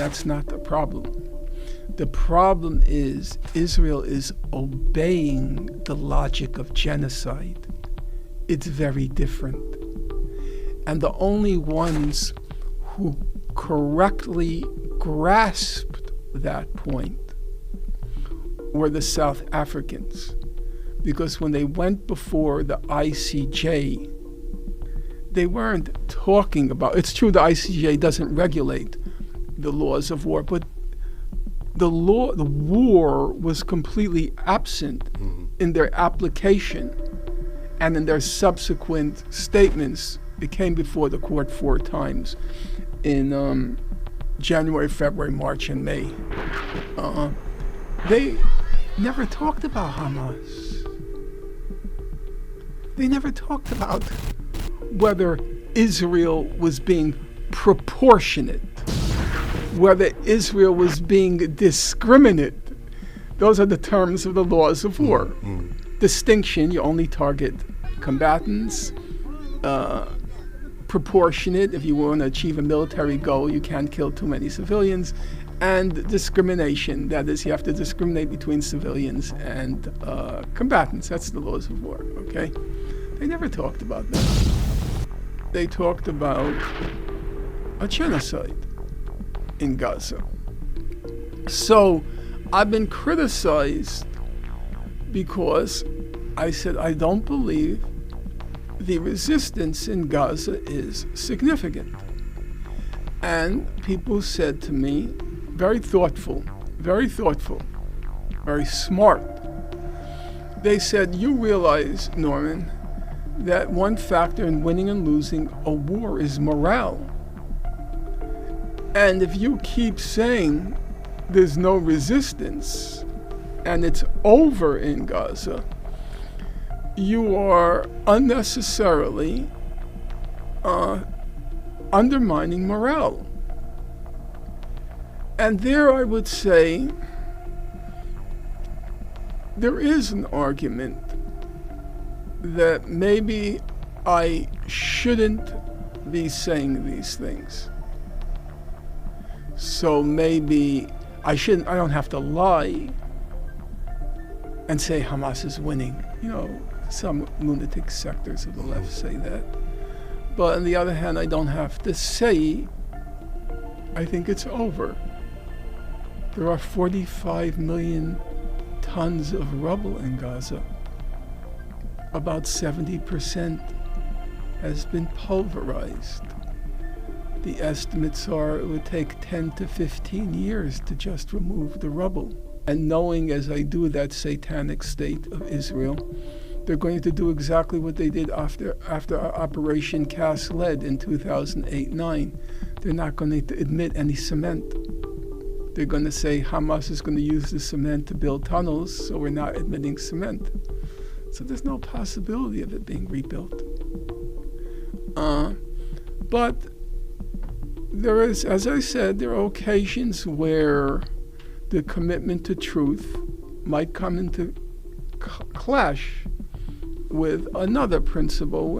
That's not the problem. The problem is Israel is obeying the logic of genocide. It's very different. And the only ones who correctly grasped that point were the South Africans. Because when they went before the ICJ, they weren't talking about, it's true the ICJ doesn't regulate the laws of war, but the war was completely absent in their application and in their subsequent statements. It came before the court 4 times in January, February, March, and May. They never talked about Hamas. They never talked about whether Israel was being proportionate, whether Israel was being discriminate. Those are the terms of the laws of war. Distinction, you only target combatants. Proportionate, if you want to achieve a military goal, you can't kill too many civilians. And discrimination, that is, you have to discriminate between civilians and combatants. That's the laws of war, okay? They never talked about that. They talked about a genocide in Gaza. So I've been criticized because I said I don't believe the resistance in Gaza is significant. And people said to me, very thoughtful, very smart. They said, you realize, Norman, that one factor in winning and losing a war is morale. And if you keep saying there's no resistance and it's over in Gaza, you are unnecessarily undermining morale. And there I would say there is an argument that maybe I shouldn't be saying these things. So maybe I don't have to lie and say Hamas is winning. You know, some lunatic sectors of the left say that. But on the other hand, I don't have to say I think it's over. There are 45 million tons of rubble in Gaza. About 70% has been pulverized. The estimates are it would take 10 to 15 years to just remove the rubble. And knowing as I do that satanic state of Israel, they're going to do exactly what they did after Operation Cast Lead in 2008-9. They're not going to admit any cement. They're going to say Hamas is going to use the cement to build tunnels, so we're not admitting cement. So there's no possibility of it being rebuilt. But there is, as I said, there are occasions where the commitment to truth might come into clash with another principle.